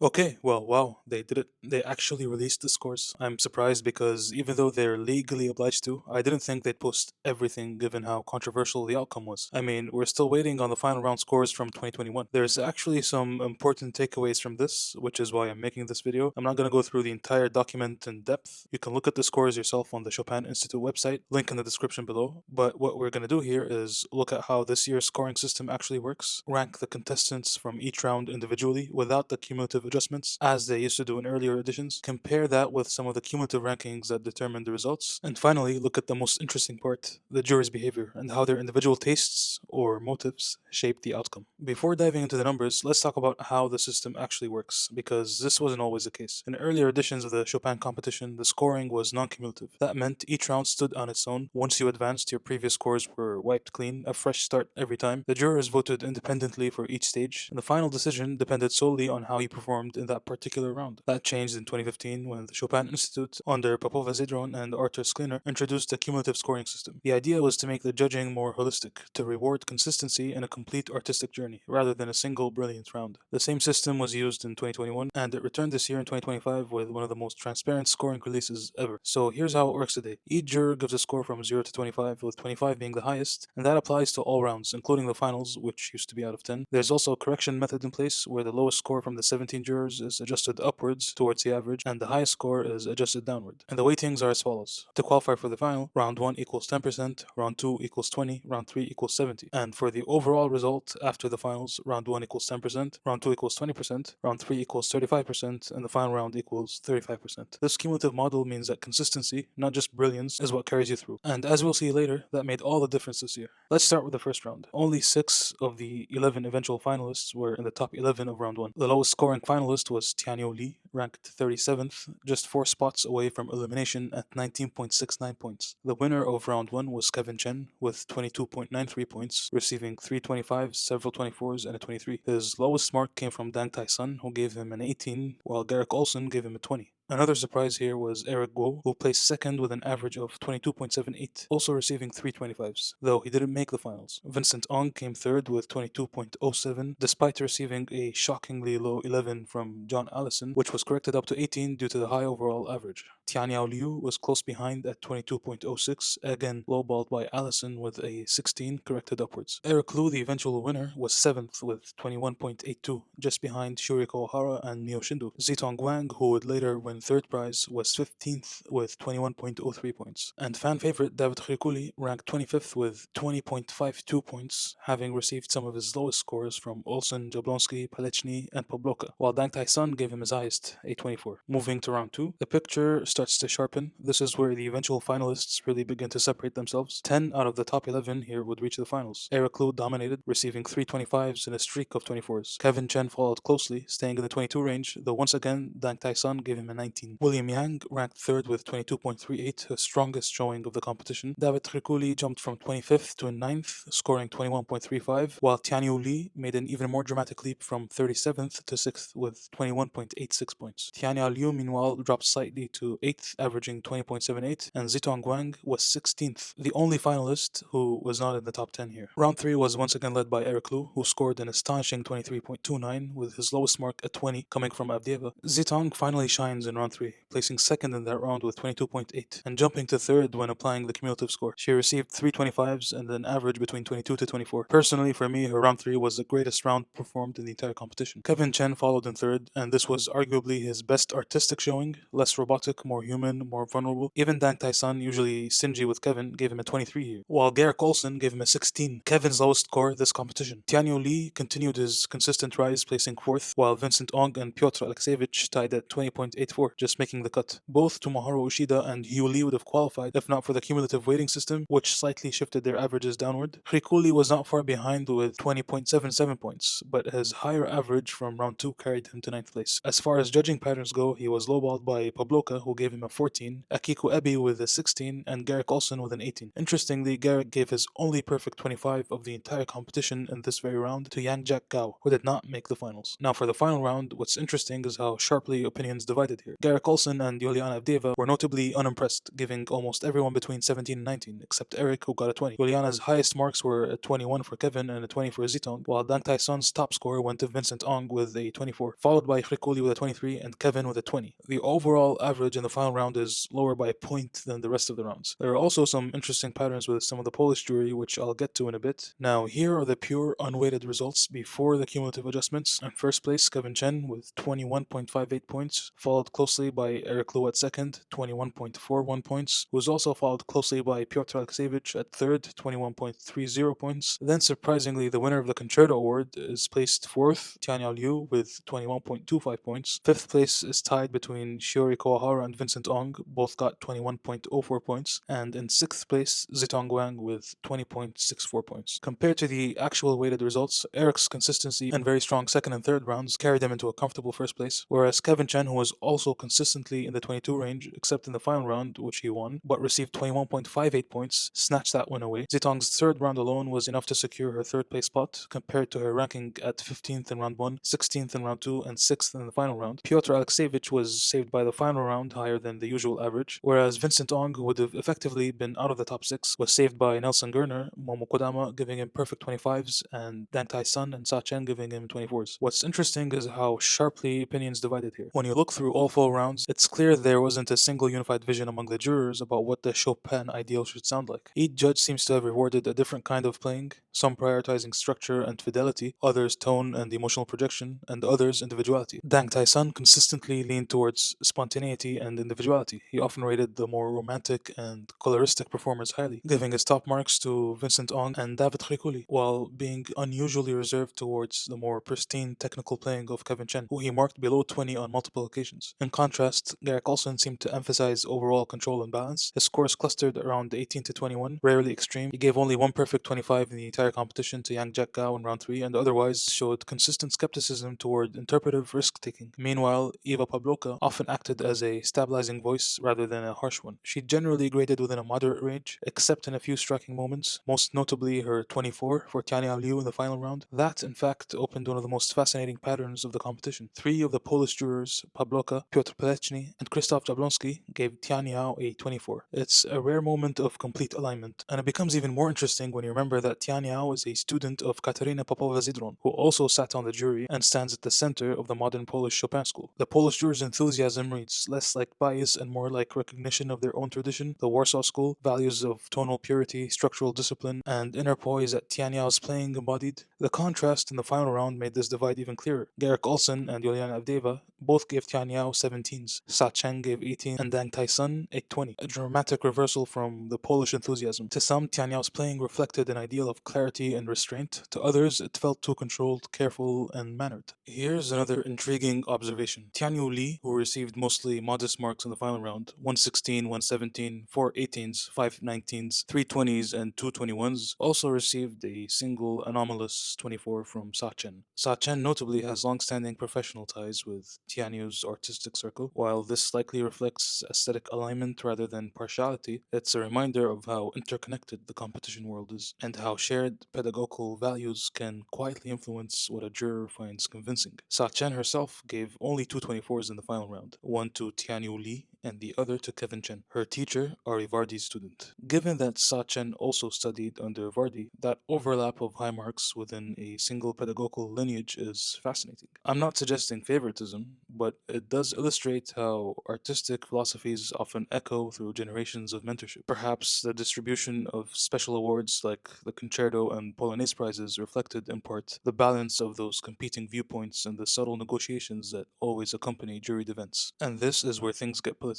Okay, well, wow, they did it. They actually released the scores. I'm surprised because even though they're legally obliged to, I didn't think they'd post everything given how controversial the outcome was. I mean, we're still waiting on the final round scores from 2021. There's actually some important takeaways from this, which is why I'm making this video. I'm not going to go through the entire document in depth. You can look at the scores yourself on the Chopin Institute website, link in the description below. But what we're going to do here is look at how this year's scoring system actually works, rank the contestants from each round individually without the cumulative adjustments, as they used to do in earlier editions, compare that with some of the cumulative rankings that determine the results, and finally look at the most interesting part, the jury's behavior and how their individual tastes or motives shape the outcome. Before diving into the numbers, let's talk about how the system actually works, because this wasn't always the case. In earlier editions of the Chopin competition, the scoring was non-cumulative. That meant each round stood on its own. Once you advanced, your previous scores were wiped clean, a fresh start every time. The jurors voted independently for each stage, and the final decision depended solely on how you performed in that particular round. That changed in 2015 when the Chopin Institute, under Popova Zedron and Arthur Skliner, introduced a cumulative scoring system. The idea was to make the judging more holistic, to reward consistency in a complete artistic journey, rather than a single brilliant round. The same system was used in 2021, and it returned this year in 2025 with one of the most transparent scoring releases ever. So here's how it works today. Each juror gives a score from 0 to 25, with 25 being the highest, and that applies to all rounds, including the finals, which used to be out of 10. There's also a correction method in place where the lowest score from the 17 jurors is adjusted upwards towards the average, and the highest score is adjusted downward. And the weightings are as follows. To qualify for the final, round 1 equals 10%, round 2 equals 20, round 3 equals 70. And for the overall result after the finals, round 1 equals 10%, round 2 equals 20%, round 3 equals 35%, and the final round equals 35%. This cumulative model means that consistency, not just brilliance, is what carries you through. And as we'll see later, that made all the difference this year. Let's start with the first round. Only 6 of the 11 eventual finalists were in the top 11 of round 1. The lowest scoring finalist was Tianyao, ranked 37th, just 4 spots away from elimination at 19.69 points. The winner of round 1 was Kevin Chen with 22.93 points, receiving 3 25s, several 24s, and a 23. His lowest mark came from Dang Tai Sun, who gave him an 18, while Garrick Olson gave him a 20. Another surprise here was Eric Guo, who placed second with an average of 22.78, also receiving 325s, though he didn't make the finals. Vincent Ong came third with 22.07, despite receiving a shockingly low 11 from John Allison, which was corrected up to 18 due to the high overall average. Tianyao Liu was close behind at 22.06, again lowballed by Allison with a 16 corrected upwards. Eric Liu, the eventual winner, was 7th with 21.82, just behind Shuriko Ohara and Mio Shindo. Zitong Wang, who would later win third prize, was 15th with 21.03 points. And fan favorite David Khirikuli ranked 25th with 20.52 points, having received some of his lowest scores from Olsen, Jablonski, Palechny, and Pobloka, while Dang Tai Sun gave him his highest, a 24. Moving to round 2, the picture starts to sharpen. This is where the eventual finalists really begin to separate themselves. 10 out of the top 11 here would reach the finals. Eric Liu dominated, receiving 3 25s and a streak of 24s. Kevin Chen followed closely, staying in the 22 range, though once again Dang Tai Sun gave him a 19. William Yang ranked third with 22.38, the strongest showing of the competition. David Triculi jumped from 25th to 9th, scoring 21.35, while Tianyao Li made an even more dramatic leap from 37th to 6th with 21.86 points. Tianyao Liu, meanwhile, dropped slightly to 8th, averaging 20.78, and Zitong Guang was 16th, the only finalist who was not in the top 10 here. Round 3 was once again led by Eric Liu, who scored an astonishing 23.29, with his lowest mark at 20 coming from Avdieva. Zitong finally shines in round 3, placing second in that round with 22.8, and jumping to third when applying the cumulative score. She received 3 25s and an average between 22 to 24. Personally, for me, her round 3 was the greatest round performed in the entire competition. Kevin Chen followed in third, and this was arguably his best artistic showing, less robotic, more human, more vulnerable. Even Dang Tai Sun, usually stingy with Kevin, gave him a 23 here, while Garrick Olson gave him a 16, Kevin's lowest score this competition. Tianyao Li continued his consistent rise, placing fourth, while Vincent Ong and Pyotr Alexeyevich tied at 20.84, just making the cut. Both Tomohiro Ushida and Hugh Lee would have qualified if not for the cumulative weighting system, which slightly shifted their averages downward. Hrikuli was not far behind with 20.77 points, but his higher average from round 2 carried him to 9th place. As far as judging patterns go, he was lowballed by Pabloka, who gave him a 14, Akiko Ebi with a 16, and Garrick Olson with an 18. Interestingly, Garrick gave his only perfect 25 of the entire competition in this very round to Yang Jack Gao, who did not make the finals. Now for the final round, what's interesting is how sharply opinions divided here. here. Garrick Olson and Juliana Avdeeva were notably unimpressed, giving almost everyone between 17 and 19, except Eric, who got a 20. Juliana's highest marks were a 21 for Kevin and a 20 for Zitong, while Dang Tai Sun's top score went to Vincent Ong with a 24, followed by Hrikuli with a 23 and Kevin with a 20. The overall average in the final round is lower by a point than the rest of the rounds. There are also some interesting patterns with some of the Polish jury, which I'll get to in a bit. Now, here are the pure unweighted results before the cumulative adjustments. In first place, Kevin Chen with 21.58 points, followed closely by Eric Liu at second, 21.41 points, who was also followed closely by Piotr Alexievich at third, 21.30 points. Then, surprisingly, the winner of the Concerto Award is placed fourth, Tianyao Liu, with 21.25 points. Fifth place is tied between Shiori Kawahara and Vincent Ong, both got 21.04 points, and in sixth place, Zitong Wang with 20.64 points. Compared to the actual weighted results, Eric's consistency and very strong second and third rounds carried him into a comfortable first place, whereas Kevin Chen, who was also consistently in the 22 range, except in the final round, which he won, but received 21.58 points, snatched that win away. Zitong's third round alone was enough to secure her third place spot, compared to her ranking at 15th in round 1, 16th in round 2, and 6th in the final round. Piotr Alexievich was saved by the final round higher than the usual average, whereas Vincent Ong, who would have effectively been out of the top 6, was saved by Nelson Gerner, Momo Kodama giving him perfect 25s, and Dang Tai Sun and Sa Chen giving him 24s. What's interesting is how sharply opinions divided here. When you look through all 4 rounds, it's clear there wasn't a single unified vision among the jurors about what the Chopin ideal should sound like. Each judge seems to have rewarded a different kind of playing, some prioritizing structure and fidelity, others tone and emotional projection, and others individuality. Dang Tai Sun consistently leaned towards spontaneity and individuality. He often rated the more romantic and coloristic performers highly, giving his top marks to Vincent Ong and David Hrikuli, while being unusually reserved towards the more pristine technical playing of Kevin Chen, who he marked below 20 on multiple occasions. In contrast, Garrick Olson seemed to emphasize overall control and balance. His scores clustered around 18 to 21, rarely extreme. He gave only one perfect 25 in the entire competition to Yang Jack Gao in round 3, and otherwise showed consistent skepticism toward interpretive risk-taking. Meanwhile, Eva Pavlovka often acted as a stabilizing voice rather than a harsh one. She generally graded within a moderate range, except in a few striking moments, most notably her 24 for Tianyao Liu in the final round. That, in fact, opened one of the most fascinating patterns of the competition. 3 of the Polish jurors, Pavlovka, Piotr Pelechny, and Krzysztof Jablonski, gave Tianyao a 24. It's a rare moment of complete alignment, and it becomes even more interesting when you remember that Tianyao is a student of Katerina Popova-Zidron, who also sat on the jury and stands at the center of the modern Polish Chopin school. The Polish jurors' enthusiasm reads less like bias and more like recognition of their own tradition, the Warsaw School, values of tonal purity, structural discipline, and inner poise that Tianyao's playing embodied. The contrast in the final round made this divide even clearer. Garrick Olson and Juliana Avdeeva both gave Tianyao 17s, Sa Chen gave 18, and Dang Tai Sun a 20, a dramatic reversal from the Polish enthusiasm. To some, Tianyao's playing reflected an ideal of clarity and restraint. To others, it felt too controlled, careful, and mannered. Here's another intriguing observation. Tianyu Li, who received mostly modest marks in the final round, 116, 117, 4 18s, 5 19s, 3 20s, and 2 21s, also received a single anomalous 24 from Sa Chen. Sa Chen notably has long-standing professional ties with Tianyu's artistic circle. While this likely reflects aesthetic alignment rather than partiality, it's a reminder of how interconnected the competition world is, and how shared pedagogical values can quietly influence what a juror finds convincing. Sa Chen herself gave only 2 24s in the final round, one to Tianyu Li and the other to Kevin Chen, her teacher, Ari Vardy's student. Given that Sa Chen also studied under Vardy, that overlap of high marks within a single pedagogical lineage is fascinating. I'm not suggesting favoritism, but it does illustrate how artistic philosophies often echo through generations of mentorship. Perhaps the distribution of special awards like the Concerto and Polonaise prizes reflected in part the balance of those competing viewpoints and the subtle negotiations that always accompany juried events. And this is where things get political.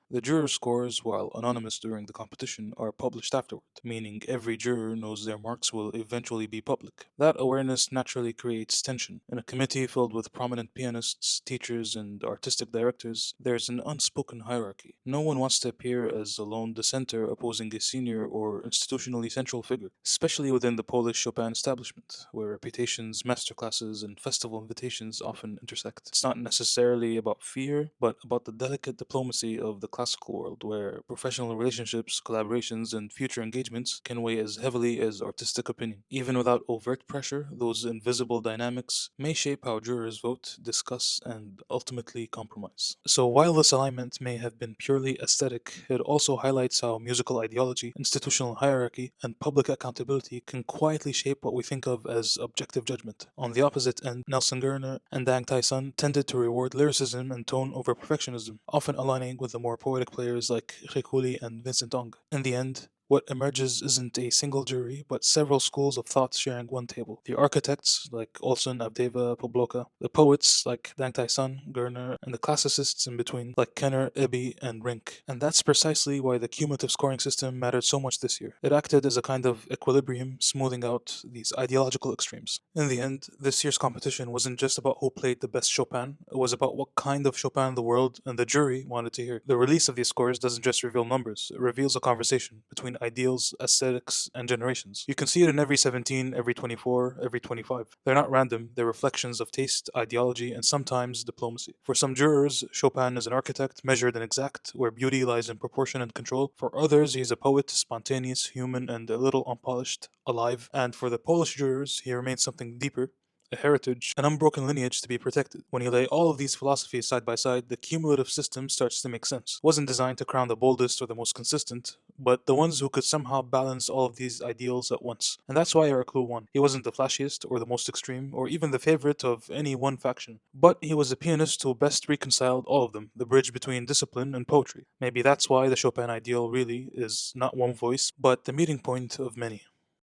The juror scores, while anonymous during the competition, are published afterward, meaning every juror knows their marks will eventually be public. That awareness naturally creates tension. In a committee filled with prominent pianists, teachers, and artistic directors, there's an unspoken hierarchy. No one wants to appear as a lone dissenter opposing a senior or institutionally central figure, especially within the Polish Chopin establishment, where reputations, masterclasses, and festival invitations often intersect. It's not necessarily about fear, but about the delicate diplomacy of the classical world, where professional relationships, collaborations, and future engagements can weigh as heavily as artistic opinion. Even without overt pressure, those invisible dynamics may shape how jurors vote, discuss, and ultimately compromise. So while this alignment may have been purely aesthetic, it also highlights how musical ideology, institutional hierarchy, and public accountability can quietly shape what we think of as objective judgment. On the opposite end, Nelson Gerner and Dang Tai Sun tended to reward lyricism and tone over perfectionism, often aligning with the more poetic players like Rekuli and Vincent Ong. In the end, what emerges isn't a single jury, but several schools of thought sharing one table. The architects, like Olson, Avdeva, Pobloka, the poets, like Dang Tai Sun, Gerner, and the classicists in between, like Kenner, Ibby, and Rink. And that's precisely why the cumulative scoring system mattered so much this year. It acted as a kind of equilibrium, smoothing out these ideological extremes. In the end, this year's competition wasn't just about who played the best Chopin, it was about what kind of Chopin the world and the jury wanted to hear. The release of these scores doesn't just reveal numbers, it reveals a conversation between ideals, aesthetics, and generations. You can see it in every 17, every 24, every 25. They're not random, they're reflections of taste, ideology, and sometimes diplomacy. For some jurors, Chopin is an architect, measured and exact, where beauty lies in proportion and control. For others, he's a poet, spontaneous, human, and a little unpolished, alive. And for the Polish jurors, he remains something deeper, a heritage, an unbroken lineage to be protected. When you lay all of these philosophies side by side, the cumulative system starts to make sense. It wasn't designed to crown the boldest or the most consistent, but the ones who could somehow balance all of these ideals at once. And that's why Erclu won. He wasn't the flashiest or the most extreme or even the favorite of any one faction, but he was a pianist who best reconciled all of them, the bridge between discipline and poetry. Maybe that's why the Chopin ideal really is not one voice, but the meeting point of many.